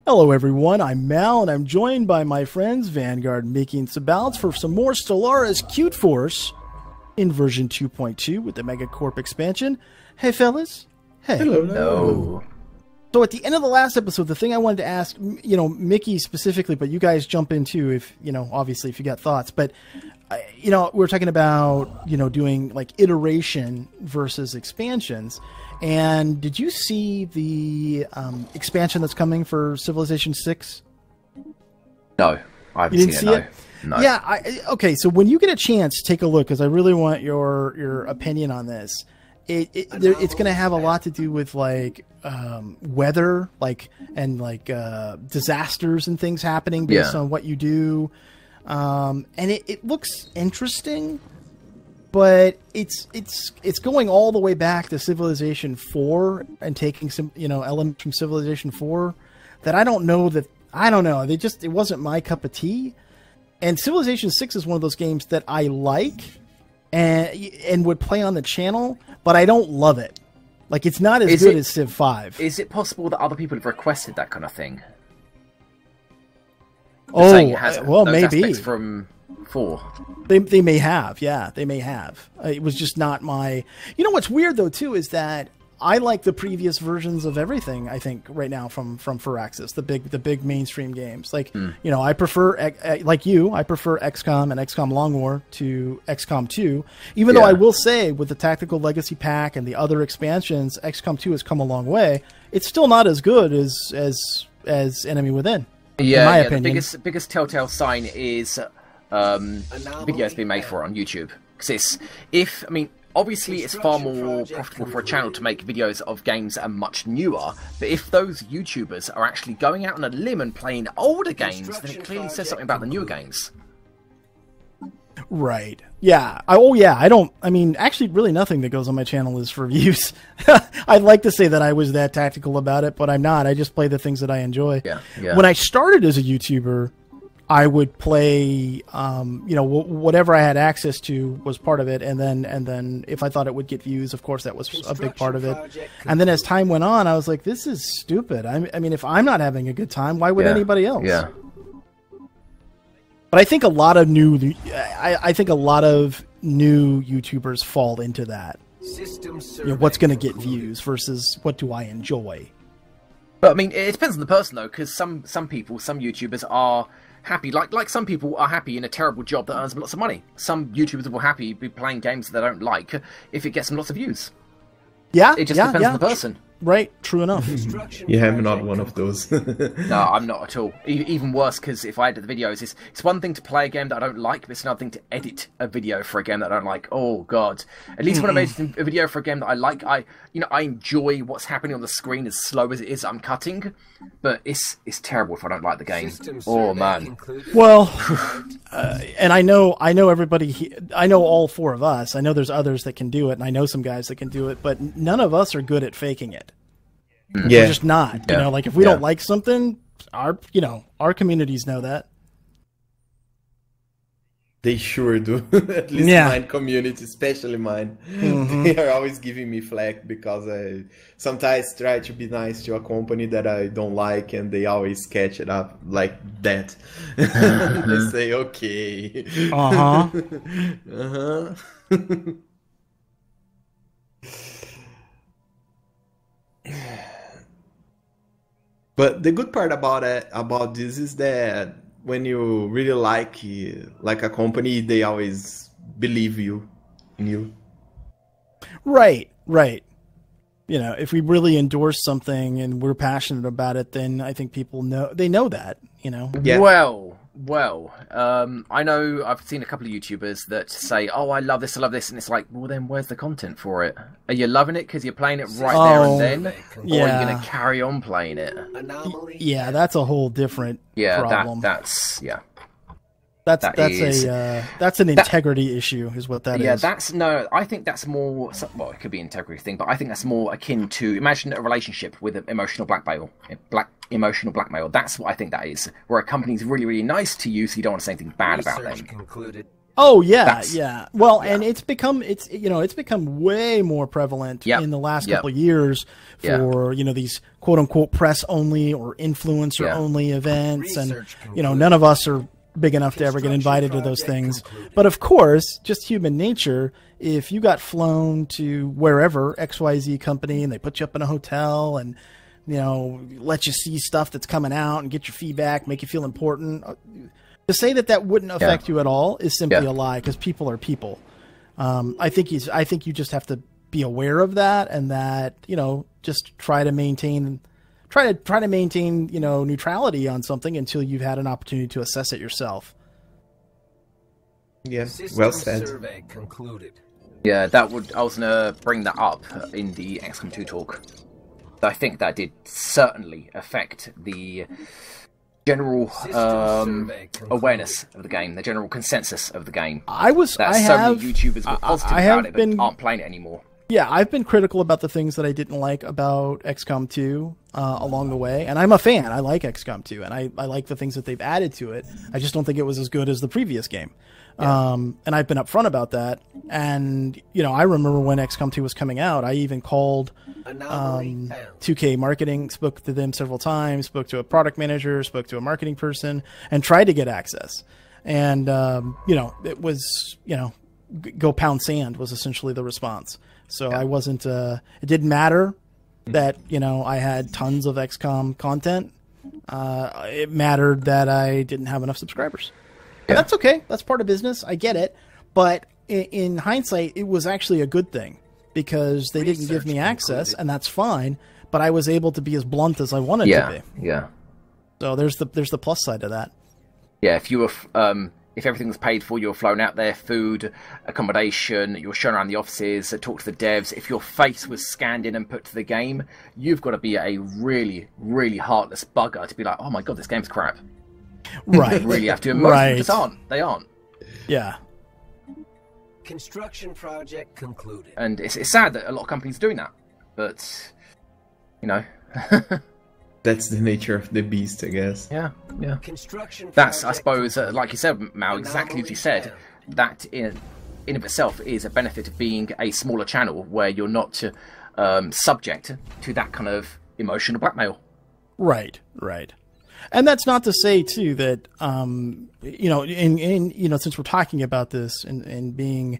Hello everyone, I'm Mal, and I'm joined by my friends Vanguard, Mickey, and Sabouts for some more Stellaris Cute Force in version 2.2 with the Megacorp expansion. Hey fellas. Hey. Hello. So at the end of the last episode, the thing I wanted to ask, Mickey specifically, but you guys jump in too if, obviously if you got thoughts, but we're talking about, doing like iteration versus expansions. And did you see the expansion that's coming for Civilization 6? No, I haven't seen it. No. Yeah. Okay. So when you get a chance, take a look, because I really want your opinion on this. It's going to have a lot to do with like weather, and disasters and things happening based on what you do. And it looks interesting. But it's going all the way back to Civilization 4 and taking some elements from Civilization 4 that I don't know. It wasn't my cup of tea. And Civilization 6 is one of those games that I like and would play on the channel, but I don't love it. Like, it's not as good as Civ 5. Is it possible that other people have requested that kind of thing? Well, maybe from 4. They may have, yeah, they may have. It was just not my. What's weird though too is that I like the previous versions of everything. I think right now from Firaxis, the big mainstream games. Like I prefer I prefer XCOM and XCOM Long War to XCOM 2. Even though I will say with the Tactical Legacy Pack and the other expansions, XCOM 2 has come a long way. It's still not as good as Enemy Within. Yeah, in my opinion. The biggest telltale sign is videos being made for it on YouTube. Because obviously it's far more profitable for a channel to make videos of games that are much newer, but if those YouTubers are actually going out on a limb and playing older games, then it clearly says something about the newer games. Right. Yeah. Actually really nothing that goes on my channel is for views. I'd like to say that I was that tactical about it, but I'm not. I just play the things that I enjoy. Yeah. When I started as a YouTuber, I would play, whatever I had access to was part of it, and then if I thought it would get views, of course, that was a big part of it. And then as time went on, I was like, this is stupid. If I'm not having a good time, why would anybody else? Yeah. But I think a lot of new YouTubers fall into that. What's going to get views versus what do I enjoy? But it depends on the person though, because some people, some YouTubers are happy, like some people are happy in a terrible job that earns them lots of money. Some YouTubers will happy be playing games that they don't like if it gets them lots of views. Yeah, it just depends on the person. Right, true enough. Yeah, I'm not one of those. No, I'm not at all. Even worse, because if I edit the videos, it's one thing to play a game that I don't like, but it's another thing to edit a video for a game that I don't like. Oh, God. At least when I'm editing a video for a game that I like, I enjoy what's happening on the screen as slow as it is I'm cutting, but it's terrible if I don't like the game. Oh, man. Well, and I know everybody, I know all four of us. I know there's others that can do it, and I know some guys that can do it, but none of us are good at faking it. Yeah. We're just not. If we don't like something, our communities know that. They sure do. At least mine community, especially mine. They are always giving me flack because I sometimes try to be nice to a company that I don't like, and they always catch it up like that. They say, okay. But the good part about this is that when you really like a company, they always believe in you. Right. If we really endorse something and we're passionate about it, then I think people know that. Yeah. Well, I know I've seen a couple of YouTubers that say, "Oh, I love this," and it's like, well, then where's the content for it? Are you loving it because you're playing it right there and then, or are you going to carry on playing it? Yeah, that's a whole different problem. That's an integrity issue, is what that is. Yeah, I think that's more. Well, it could be an integrity thing, but I think that's more akin to imagine a relationship with emotional blackmail. Emotional blackmail. That's what I think that is. Where a company's really, really nice to you, so you don't want to say anything bad about them. Oh yeah, yeah. Well, and it's become way more prevalent in the last couple of years for these quote unquote press only or influencer only events, and none of us are big enough to ever get invited to those things. But of course, just human nature. If you got flown to wherever XYZ company and they put you up in a hotel and let you see stuff that's coming out and get your feedback, make you feel important. To say that wouldn't affect you at all is simply a lie, because people are people. I think you just have to be aware of that, and that just try to maintain neutrality on something until you've had an opportunity to assess it yourself. Yes, well said. Survey concluded. Yeah, I was gonna bring that up in the XCOM 2 talk. I think that did certainly affect the general awareness of the game, the general consensus of the game. Many YouTubers were positive about it, but aren't playing it anymore. Yeah, I've been critical about the things that I didn't like about XCOM 2 along the way, and I'm a fan. I like XCOM 2, and I like the things that they've added to it. I just don't think it was as good as the previous game. And I've been upfront about that. And, I remember when XCOM 2 was coming out, I even called 2K marketing, spoke to them several times, spoke to a product manager, spoke to a marketing person, and tried to get access. And, it was, go pound sand was essentially the response. So I wasn't, it didn't matter that, I had tons of XCOM content. It mattered that I didn't have enough subscribers. And that's okay. That's part of business. I get it. But in hindsight, it was actually a good thing, because they didn't give me access, and that's fine. But I was able to be as blunt as I wanted to be. Yeah. So there's the plus side to that. Yeah. If you were, if everything was paid for, you were flown out there, food, accommodation, you were shown around the offices, talk to the devs. If your face was scanned in and put to the game, you've got to be a really, really heartless bugger to be like, oh my god, this game's crap. Right. You really have to. Most of them just aren't. They aren't. Yeah. Construction project concluded. And it's sad that a lot of companies are doing that, but that's the nature of the beast, I guess. Yeah. Construction. That's, I suppose, like you said, Mal, exactly as you said. That in of itself is a benefit of being a smaller channel, where you're not subject to that kind of emotional blackmail. Right. And that's not to say too that since we're talking about this and being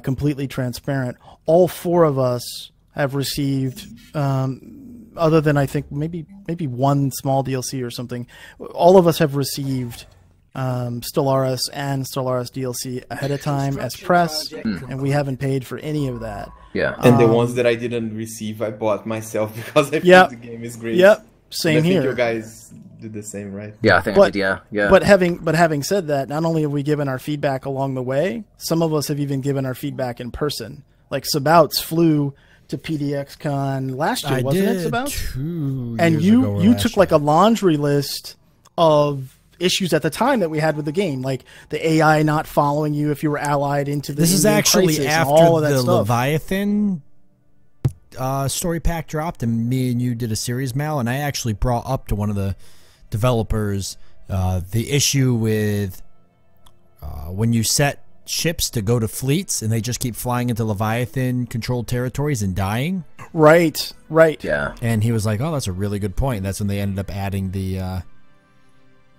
completely transparent, all four of us have received, other than I think maybe one small DLC or something, all of us have received Stellaris and Stellaris DLC ahead of time as press, and we haven't paid for any of that. Yeah. And the ones that I didn't receive, I bought myself because I think the game is great. Yep. Same here. I think you guys did the same, right? Yeah, I think I did, yeah. But having said that, not only have we given our feedback along the way, some of us have even given our feedback in person. Like Sabouts flew to PDXCon last year, wasn't it, Sabouts? And you took like a laundry list of issues at the time that we had with the game, like the AI not following you if you were allied into the. This is actually after all of that the stuff. Leviathan story pack dropped, and me and you did a series, Mal, and I actually brought up to one of the developers the issue with when you set ships to go to fleets and they just keep flying into Leviathan controlled territories and dying. Right. Yeah. And he was like, oh, that's a really good point. And that's when they ended up adding the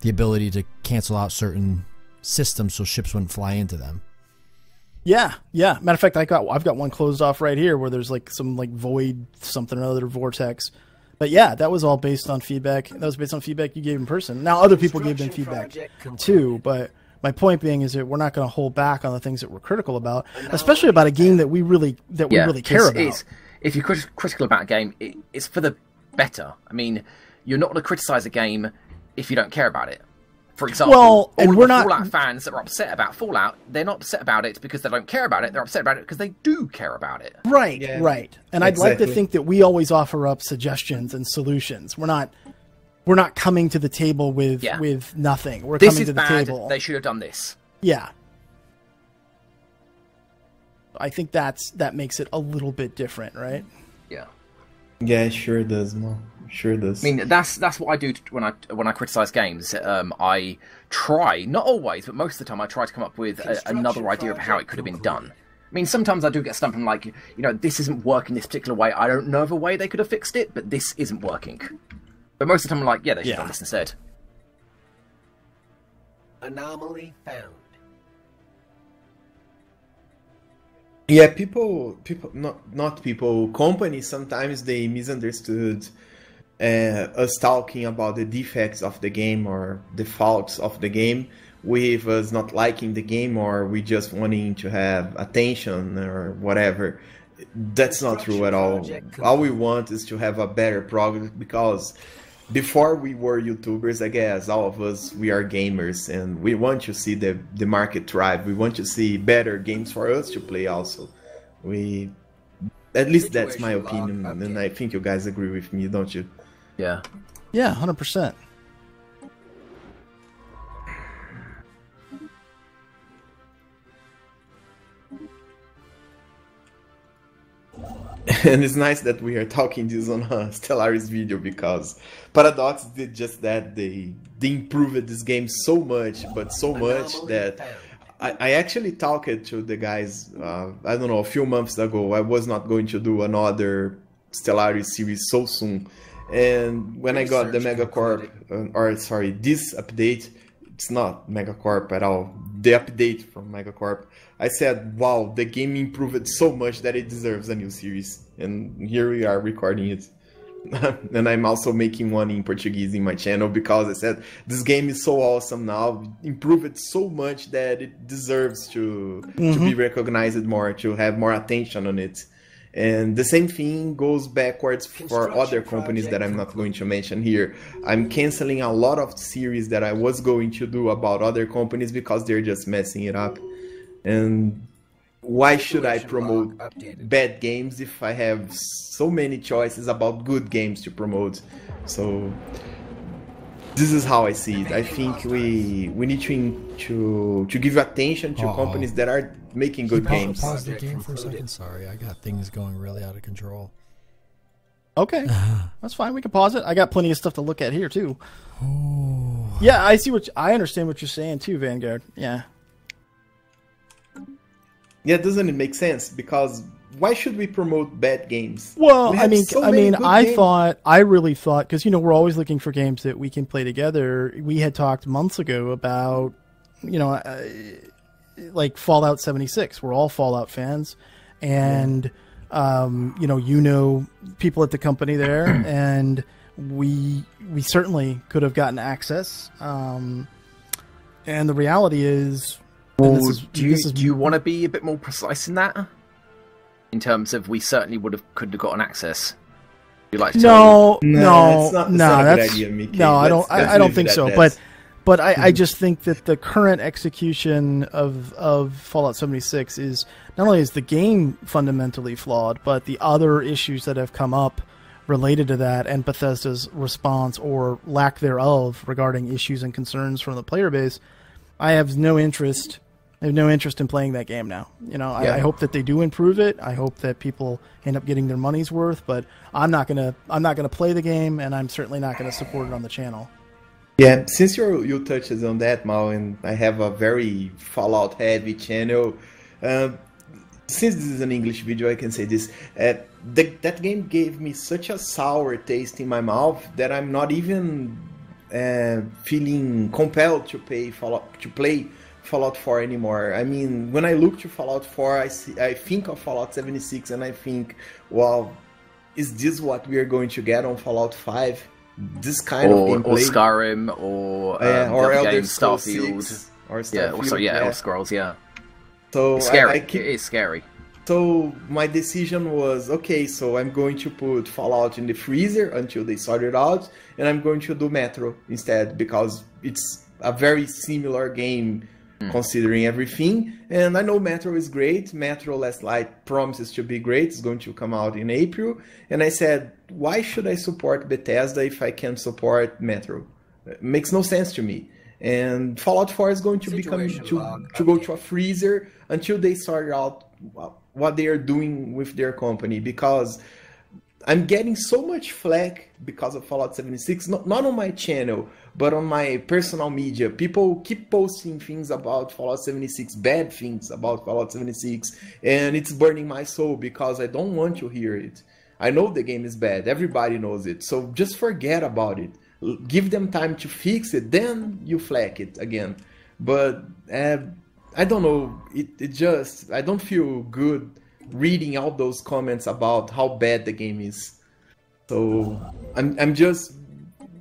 ability to cancel out certain systems so ships wouldn't fly into them. Yeah. Matter of fact, I've got one closed off right here where there's like some like void something or other vortex. But yeah, that was all based on feedback. That was based on feedback you gave in person. Now other people gave them feedback too, but my point being is that we're not going to hold back on the things that we're critical about, especially about a game that we really care about. If you're critical about a game, it's for the better. I mean, you're not going to criticize a game if you don't care about it. For example, Fallout fans that are upset about Fallout, they're not upset about it because they don't care about it. They're upset about it because they do care about it. Right. And I'd like to think that we always offer up suggestions and solutions. We're not coming to the table with nothing. We're coming to the table. They should have done this. Yeah. I think that makes it a little bit different, right? Yeah. Yeah, it sure does, man. Sure does. I mean, that's what I do when I criticize games. I try, not always, but most of the time, I try to come up with another idea of how it could have been done. I mean, sometimes I do get stumped and like, this isn't working this particular way. I don't know of a way they could have fixed it, but this isn't working. But most of the time, I'm like, yeah, they should have done this instead. Anomaly found. Yeah, people, not people, companies, sometimes they misunderstood us talking about the defects of the game or the faults of the game with us not liking the game or we just wanting to have attention or whatever. That's not true at all. All we want is to have a better product, because before we were YouTubers, I guess, all of us, we are gamers, and we want to see the market thrive. We want to see better games for us to play also. At least that's my opinion, and I think you guys agree with me, don't you? Yeah. Yeah, 100%. And it's nice that we are talking this on a Stellaris video, because Paradox did just that. They improved this game so much, but so much that I actually talked to the guys, I don't know, a few months ago. I was not going to do another Stellaris series so soon. And when I got the Megacorp, this update, it's not Megacorp at all, the update from Megacorp, I said, wow, the game improved so much that it deserves a new series. And here we are recording it. And I'm also making one in Portuguese in my channel, because I said, this game is so awesome now, improved so much that it deserves to be recognized more, to have more attention on it. And the same thing goes backwards for other companies that I'm not going to mention here. I'm canceling a lot of series that I was going to do about other companies because they're just messing it up. And why should I promote bad games if I have so many choices about good games to promote? So this is how I see it. I think we need to give attention to companies that are making good games. Pause the game for a second. Sorry, I got things going really out of control. Okay, that's fine. We can pause it. I got plenty of stuff to look at here too. Yeah, I understand what you're saying too, Vanguard. Yeah. Yeah, doesn't it make sense? Because why should we promote bad games? Well, I really thought, because we're always looking for games that we can play together. We had talked months ago about, like Fallout 76. We're all Fallout fans, and people at the company there, and we certainly could have gotten access. And the reality is. Well, do you want to be a bit more precise in that? In terms of, we certainly could have gotten access. You like to no, I don't think so. But I just think that the current execution of Fallout 76 is not only is the game fundamentally flawed, but the other issues that have come up related to that, and Bethesda's response or lack thereof regarding issues and concerns from the player base. I have no interest in playing that game now. I hope that they do improve it. I hope that people end up getting their money's worth, but I'm not gonna play the game, and I'm certainly not gonna support it on the channel. Yeah, since you touched on that, Mal, and I have a very Fallout heavy channel, since this is an English video, I can say this. That game gave me such a sour taste in my mouth that I'm not even feeling compelled to play Fallout 4 anymore. I mean, when I look to Fallout 4, I think of Fallout 76, and I think, wow, is this what we are going to get on Fallout 5? This kind of gameplay? Or Skyrim, or Elder game, Scrolls Starfield. 6, or Starfield. Elder Scrolls, yeah. So it's scary. It is scary. So my decision was, okay, so I'm going to put Fallout in the freezer until they sort it out, and I'm going to do Metro instead, because it's a very similar game considering everything. And I know Metro is great. Metro Last Light promises to be great. It's going to come out in April. And I said, why should I support Bethesda if I can support Metro? It makes no sense to me. And Fallout 4 is going to go to a freezer until they sort out what they are doing with their company, because I'm getting so much flack because of Fallout 76, not on my channel, but on my personal media. People keep posting things about Fallout 76, bad things about Fallout 76, and it's burning my soul because I don't want to hear it. I know the game is bad, everybody knows it, so just forget about it. Give them time to fix it, then you flack it again. But I don't know, it just, I don't feel good reading all those comments about how bad the game is. So I'm just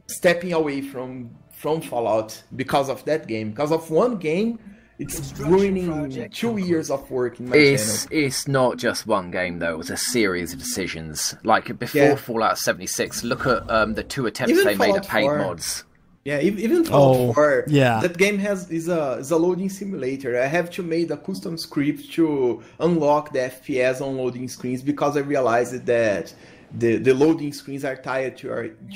stepping away from Fallout because of that game. Because of one game, it's ruining 2 years of work in my channel. It's not just one game though, it was a series of decisions. Like before Fallout 76, look at the 2 attempts Even they made Fallout at paint 4. mods. Yeah, even Fallout 4, yeah. that game is a loading simulator. I have to make a custom script to unlock the FPS on loading screens because I realized that the loading screens are tied to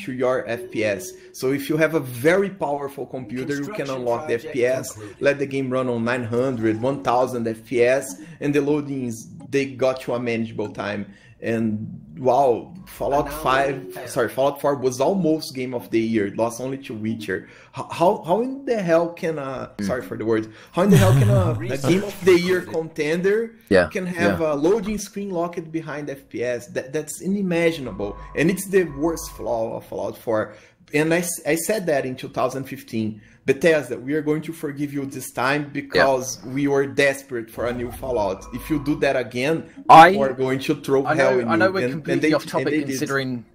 your FPS. So if you have a very powerful computer, you can unlock the FPS, let the game run on 900, 1000 FPS, and the loadings, they got to a manageable time. And wow, Fallout 4 was almost Game of the Year. It lost only to Witcher. How in the hell can sorry for the word, how in the hell can a Game of the Year contender can have a loading screen locked behind FPS? That's unimaginable, and it's the worst flaw of Fallout 4. And I said that in 2015. Bethesda, we are going to forgive you this time because we were desperate for a new Fallout. If you do that again, we are going to throw hell in you. I know we're completely off topic considering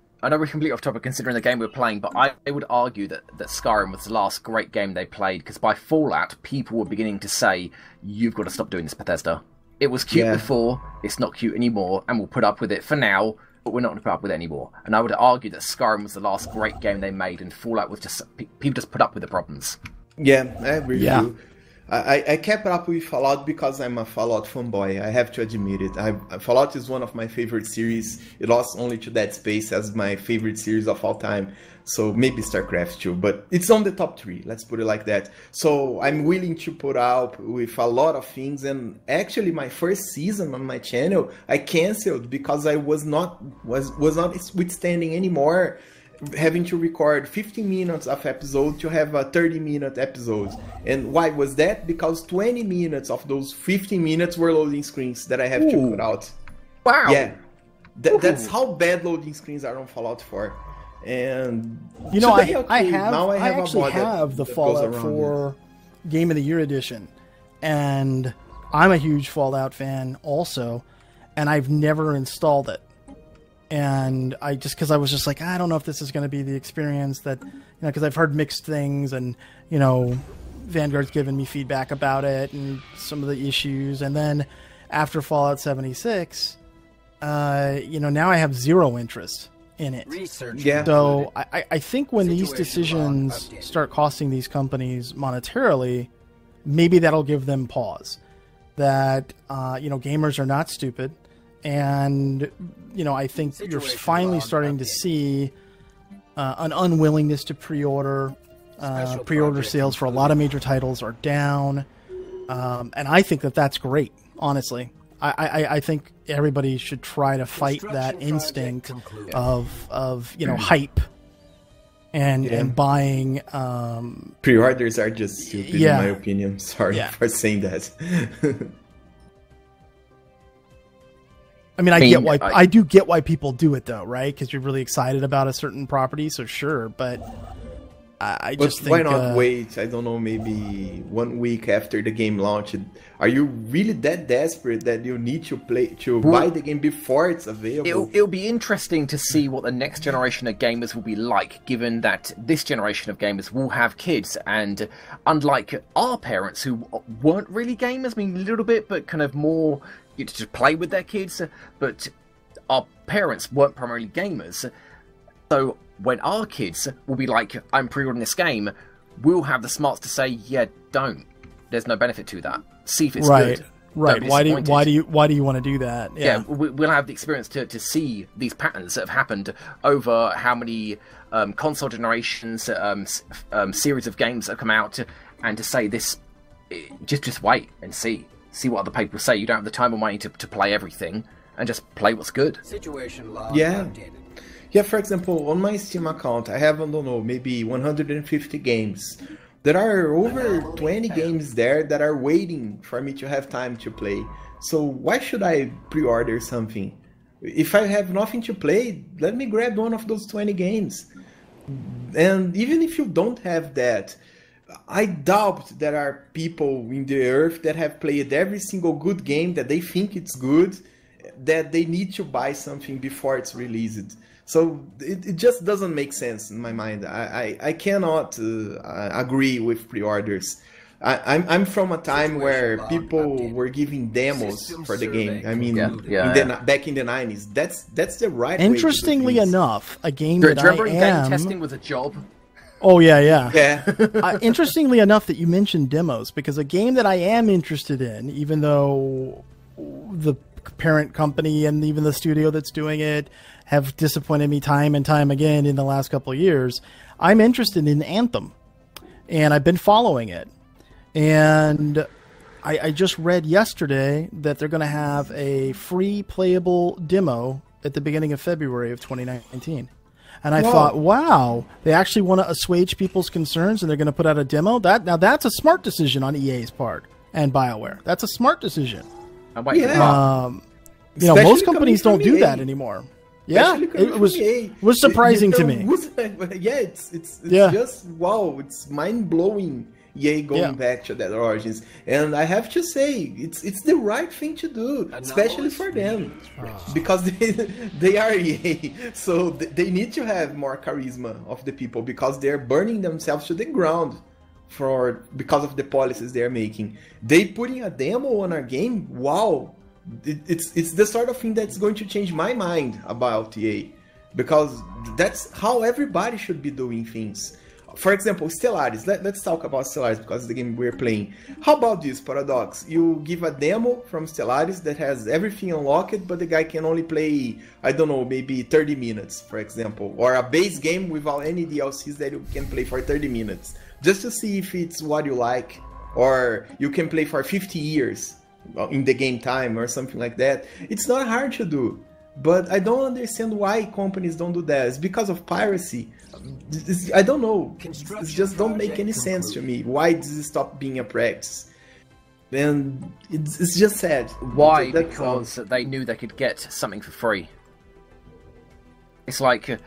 the game we're playing, but I would argue that Skyrim was the last great game they played, because by Fallout, people were beginning to say, you've got to stop doing this, Bethesda. It was cute before, it's not cute anymore, and we'll put up with it for now, but we're not going to put up with it anymore. And I would argue that Skyrim was the last great game they made, and Fallout was just, people just put up with the problems. Yeah, I agree with you. I kept up with Fallout because I'm a Fallout fanboy. I have to admit it. Fallout is one of my favorite series. It lost only to Dead Space as my favorite series of all time. So maybe StarCraft too, but it's on the top 3. Let's put it like that. So I'm willing to put up with a lot of things. And actually, my first season on my channel, I canceled because I was not withstanding anymore having to record 15 minutes of episode to have a 30-minute episode. And why was that? Because 20 minutes of those 15 minutes were loading screens that I have to put out. Wow. Yeah. That's how bad loading screens are on Fallout 4. And you know, today, I actually have the Fallout 4 Game of the Year edition, and I'm a huge Fallout fan also, and I've never installed it. And because I was just like, I don't know if this is going to be the experience that, because I've heard mixed things, and Vanguard's given me feedback about it and some of the issues. And then after Fallout 76, now I have zero interest in it. Yeah. So I think when these decisions start costing these companies monetarily, maybe that'll give them pause. That gamers are not stupid. And, I think you're finally starting to see an unwillingness to pre-order. Pre-order sales for a lot of major titles are down. And I think that's great, honestly. I think everybody should try to fight that instinct of hype and buying. Pre-orders are just stupid, in my opinion. Sorry for saying that. I mean, I do get why people do it, though, right? Because you're really excited about a certain property, so sure. But I just think, why not wait? I don't know, maybe 1 week after the game launched. Are you really that desperate that you need to buy the game before it's available? It'll be interesting to see what the next generation of gamers will be like, given that this generation of gamers will have kids, and unlike our parents who weren't really gamers, I mean, a little bit, but kind of more to play with their kids, but our parents weren't primarily gamers. So when our kids will be like, I'm pre-ordering this game, we'll have the smarts to say, yeah, don't. There's no benefit to that. See if it's good. Right. Why do you want to do that? Yeah, we'll have the experience to see these patterns that have happened over how many console generations, series of games that have come out, and to say this, just wait and see what other people say. You don't have the time or money to play everything, and just play what's good. Situation log yeah. updated. Yeah, for example, on my Steam account, I have, I don't know, maybe 150 games. There are over 20 games there that are waiting for me to have time to play. So why should I pre-order something? If I have nothing to play, let me grab one of those 20 games. And even if you don't have that, I doubt there are people in the earth that have played every single good game that they think it's good, that they need to buy something before it's released. So it just doesn't make sense in my mind. I cannot agree with pre-orders. I'm from a time where people were giving demos for the game. I mean, back in the 90s. That's the right way to do Interestingly things. enough, a game Do you that remember I game am... testing was a job? Oh, yeah. Yeah. Interestingly enough that you mentioned demos, because a game that I am interested in, even though the parent company and even the studio that's doing it have disappointed me time and time again in the last couple of years, I'm interested in Anthem. And I've been following it. And I just read yesterday that they're going to have a free playable demo at the beginning of February of 2019. And I thought, wow, they actually want to assuage people's concerns and they're going to put out a demo? Now that's a smart decision on EA's part and BioWare. That's a smart decision. I'm waiting for You know, most Especially companies coming don't from do EA. that anymore. Yeah, Especially coming it from EA. was surprising to You me. know, yeah, it's Yeah. just wow, it's mind blowing. EA going back to that origins, and I have to say it's the right thing to do, especially for them, because they are EA, so they need to have more charisma of the people because they're burning themselves to the ground because of the policies they're making. They putting a demo on our game, wow, it's the sort of thing that's going to change my mind about EA, because that's how everybody should be doing things. For example, Stellaris. Let's talk about Stellaris because it's the game we're playing. How about this, Paradox? You give a demo from Stellaris that has everything unlocked, but the guy can only play, I don't know, maybe 30 minutes, for example. Or a base game without any DLCs that you can play for 30 minutes. Just to see if it's what you like. Or you can play for 50 years in the game time or something like that. It's not hard to do. But I don't understand why companies don't do that. It's because of piracy. I don't know. It just don't make any sense to me. Why does it stop being a practice? And it's just sad. Why? Because they knew they could get something for free. It's like,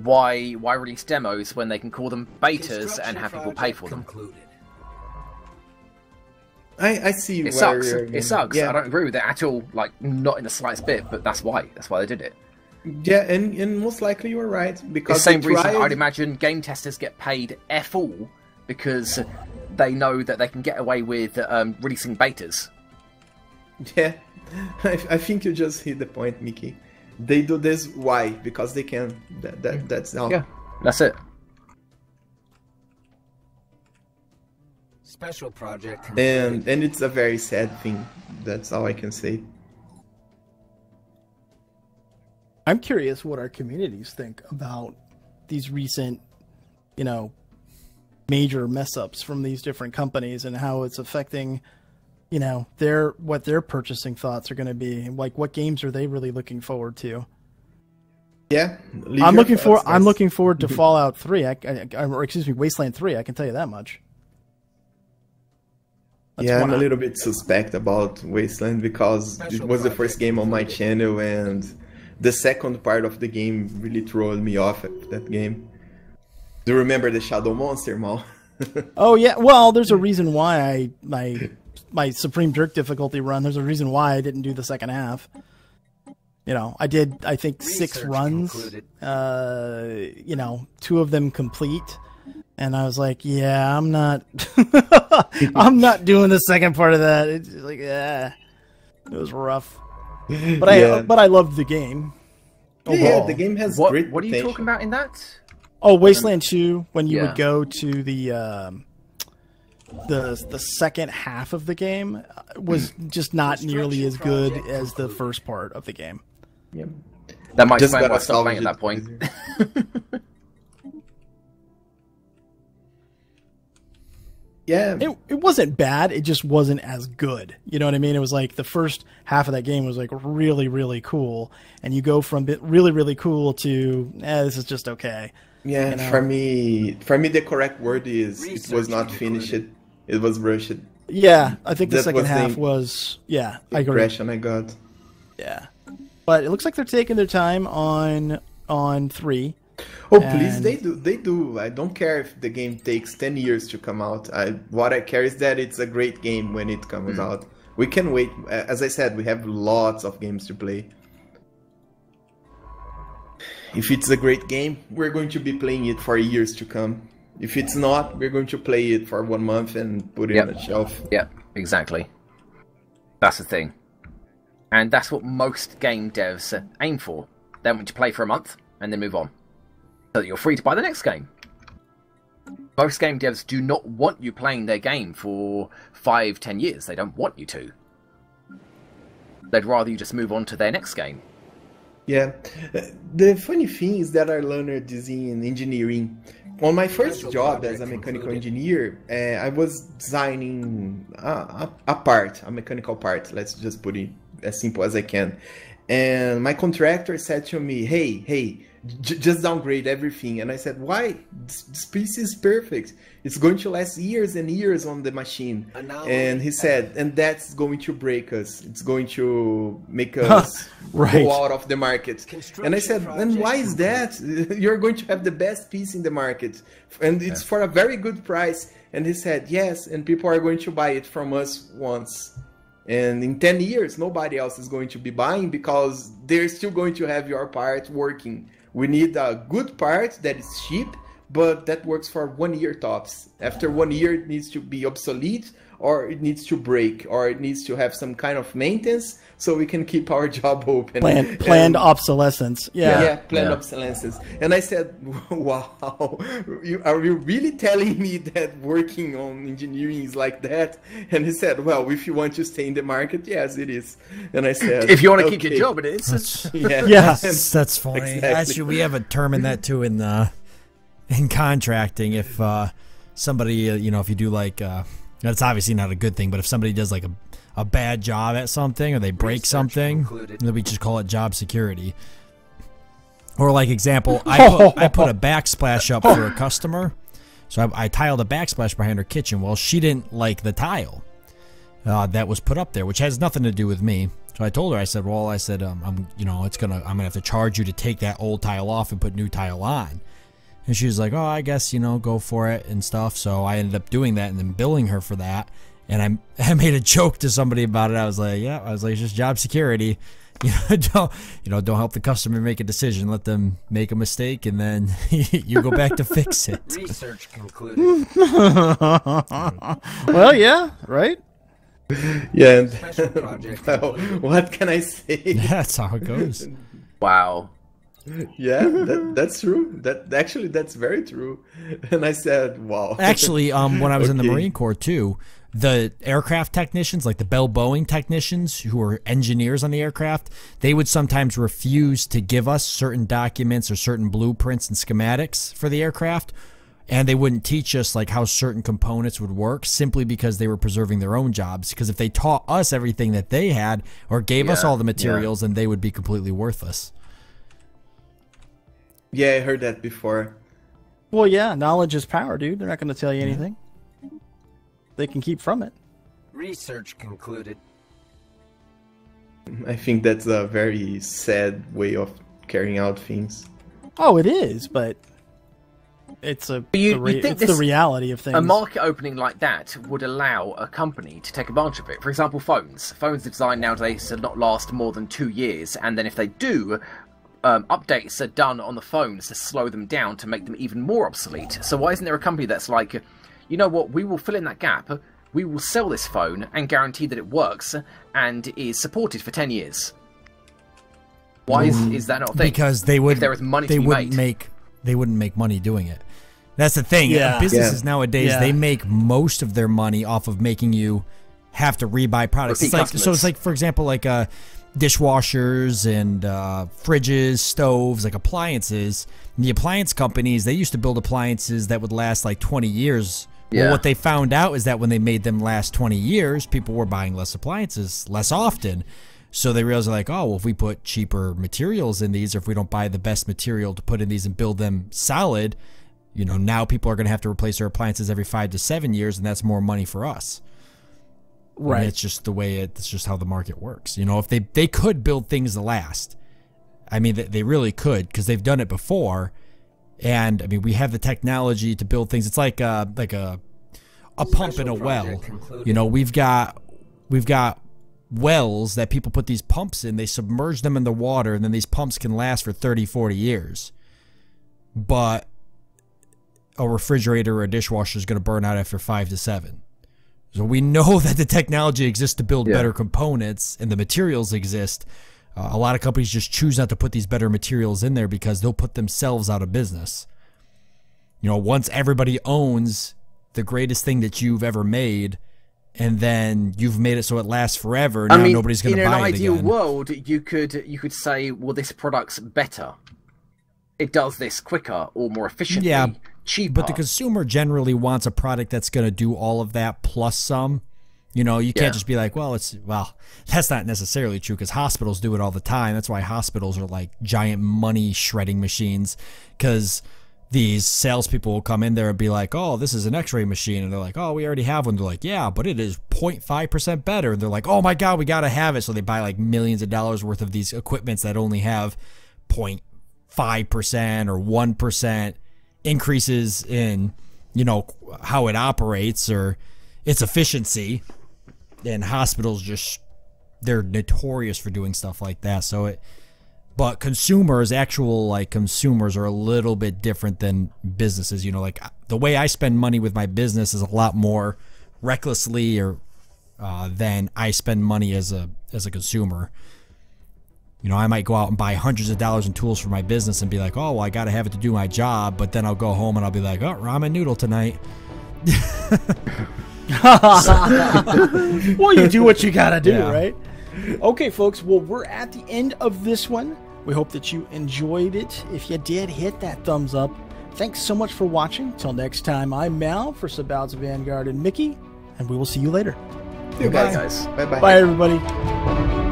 why release demos when they can call them betas and have people pay for them? I see it where sucks. you're... It sucks. Yeah. I don't agree with it at all. Like, not in the slightest bit. But that's why. That's why they did it. Yeah, and most likely you're right, because the same reason I'd imagine game testers get paid F all because they know that they can get away with releasing betas. Yeah, I think you just hit the point, Mickey. They do this why? Because they can. That's how. Yeah, that's it. Special project. And it's a very sad thing. That's all I can say. I'm curious what our communities think about these recent, major mess ups from these different companies and how it's affecting, what their purchasing thoughts are going to be. Like, what games are they really looking forward to? Yeah, I'm looking forward to Fallout 3. Wasteland 3. I can tell you that much. I'm a little bit suspect about Wasteland because it was the first game on my channel, and the second part of the game really threw me off at that game. Do you remember the Shadow Monster, Mal? Oh yeah, well, there's a reason why my Supreme Jerk difficulty run. There's a reason why I didn't do the second half. I did, I think, 6 runs. 2 of them complete, and I was like, yeah, I'm not, I'm not doing the second part of that. It's like, it was rough. But I loved the game. Yeah, the game has great What are you potential. talking about in that? Oh, Wasteland 2, when you would go to the second half of the game was just not nearly as good as the first part of the game. Yeah. That might Just explain why I gotta stopped playing at that salvage point. Yeah. It wasn't bad. It just wasn't as good. You know what I mean? It was like the first half of that game was like really, really cool. And you go from really, really cool to, this is just okay. Yeah, you know? for me, the correct word is it was not finished. It was rushed. Yeah, I think the That second was half the was, I agree. Impression I got. Yeah. But it looks like they're taking their time on 3. Oh, And- please, they do. I don't care if the game takes 10 years to come out. What I care is that it's a great game when it comes out. We can wait. As I said, we have lots of games to play. If it's a great game, we're going to be playing it for years to come. If it's not, we're going to play it for 1 month and put it on the shelf. Yeah, exactly. That's the thing. And that's what most game devs aim for. They want you to play for a month and then move on, so that you're free to buy the next game. Most game devs do not want you playing their game for 5-10 years. They don't want you to. They'd rather you just move on to their next game. Yeah. The funny thing is that I learned this in engineering. On my first job as a mechanical engineer, I was designing a part, a mechanical part. Let's just put it as simple as I can. And my contractor said to me, hey, just downgrade everything. And I said, why? This piece is perfect. It's going to last years and years on the machine. And he said, and that's going to break us. It's going to make us go out of the market. And I said, and why is that? You're going to have the best piece in the market. And it's for a very good price. And he said, yes, and people are going to buy it from us once. And in 10 years, nobody else is going to be buying because they're still going to have your part working. We need a good part that is cheap, but that works for 1 year tops. After 1 year, it needs to be obsolete, or it needs to break, or it needs to have some kind of maintenance so we can keep our job open. Planned obsolescence. Yeah, planned obsolescence. And I said, wow, are you really telling me that working on engineering is like that? And he said, well, if you want to stay in the market, yes, it is. And I said, if you want to keep your job, it is. That's funny. Exactly. Actually, we have a term in that too in contracting. If somebody, if you do like, that's obviously not a good thing, but if somebody does like a bad job at something or they break something, then we just call it job security. Or like example, I put a backsplash up for a customer. So I tiled a backsplash behind her kitchen. Well, she didn't like the tile that was put up there, which has nothing to do with me. So I told her, I said, I'm gonna have to charge you to take that old tile off and put new tile on. And she was like, oh, I guess, go for it and stuff. So I ended up doing that and then billing her for that. And I made a joke to somebody about it. I was like, it's just job security. Don't help the customer make a decision. Let them make a mistake, and then you go back to fix it. Research concluded. Well, yeah, right? Yeah. And, Special project well, what can I say? That's how it goes. Wow. Yeah, that's true. That's very true. And I said, wow. Actually, when I was in the Marine Corps too, the aircraft technicians, like the Bell Boeing technicians who were engineers on the aircraft, they would sometimes refuse to give us certain documents or certain blueprints and schematics for the aircraft, and they wouldn't teach us like how certain components would work simply because they were preserving their own jobs. Because if they taught us everything that they had or gave us all the materials, then they would be completely worthless. Yeah, I heard that before. Well, yeah, knowledge is power, dude. They're not going to tell you anything. They can keep from it. Research concluded. I think that's a very sad way of carrying out things. Oh, it is, but it's the reality of things. A market opening like that would allow a company to take advantage of it. For example, phones. Phones are designed nowadays to not last more than 2 years, and then if they do, updates are done on the phones to slow them down to make them even more obsolete. So why isn't there a company that's like, you know what, we will fill in that gap, we will sell this phone and guarantee that it works and is supported for 10 years? Why is that not a thing? Because they would, if there is money to be made. They wouldn't make money doing it. That's the thing. Yeah. Businesses nowadays, they make most of their money off of making you have to rebuy products. It's like, so it's like, for example, like dishwashers and fridges, stoves, like appliances. And the appliance companies, they used to build appliances that would last like 20 years Well, what they found out is that when they made them last 20 years, people were buying less appliances less often. So they realized, like, oh, well, if we put cheaper materials in these, or if we don't buy the best material to put in these and build them solid, you know, now people are going to have to replace their appliances every 5 to 7 years, and that's more money for us. Right. I mean, it's just the way it's just how the market works. You know, if they could build things to last, I mean, they really could, because they've done it before. And I mean, we have the technology to build things. It's like a pump in a well. You know, we've got wells that people put these pumps in. They submerge them in the water, and then these pumps can last for 30, 40 years. But a refrigerator or a dishwasher is going to burn out after 5 to 7. So we know that the technology exists to build better components, and the materials exist. A lot of companies just choose not to put these better materials in there because they'll put themselves out of business. You know, once everybody owns the greatest thing that you've ever made, and then you've made it so it lasts forever, now nobody's going to buy it again. In an ideal world, you could say, well, this product's better. It does this quicker or more efficiently, cheaper. But the consumer generally wants a product that's going to do all of that plus some. You know, you can't just be like, well, that's not necessarily true, because hospitals do it all the time. That's why hospitals are like giant money shredding machines, because these salespeople will come in there and be like, oh, this is an x-ray machine. And they're like, oh, we already have one. They're like, yeah, but it is 0.5% better. And they're like, oh my God, we got to have it. So they buy like millions of dollars worth of these equipments that only have 0.5% or 1% increases in, you know, how it operates or its efficiency. And hospitals they're notorious for doing stuff like that. But consumers, consumers are a little bit different than businesses. You know, like the way I spend money with my business is a lot more recklessly than I spend money as a consumer. You know, I might go out and buy hundreds of dollars in tools for my business and be like, oh, well, I got to have it to do my job. But then I'll go home and I'll be like, oh, ramen noodle tonight. Well, you do what you gotta do, right? Okay, folks, well, we're at the end of this one. We hope that you enjoyed it. If you did, hit that thumbs up. Thanks so much for watching. Till next time, I'm Mal for Sabouts, Vanguard, and Mickey, and we will see you later. See you guys. Bye-bye. Bye, everybody.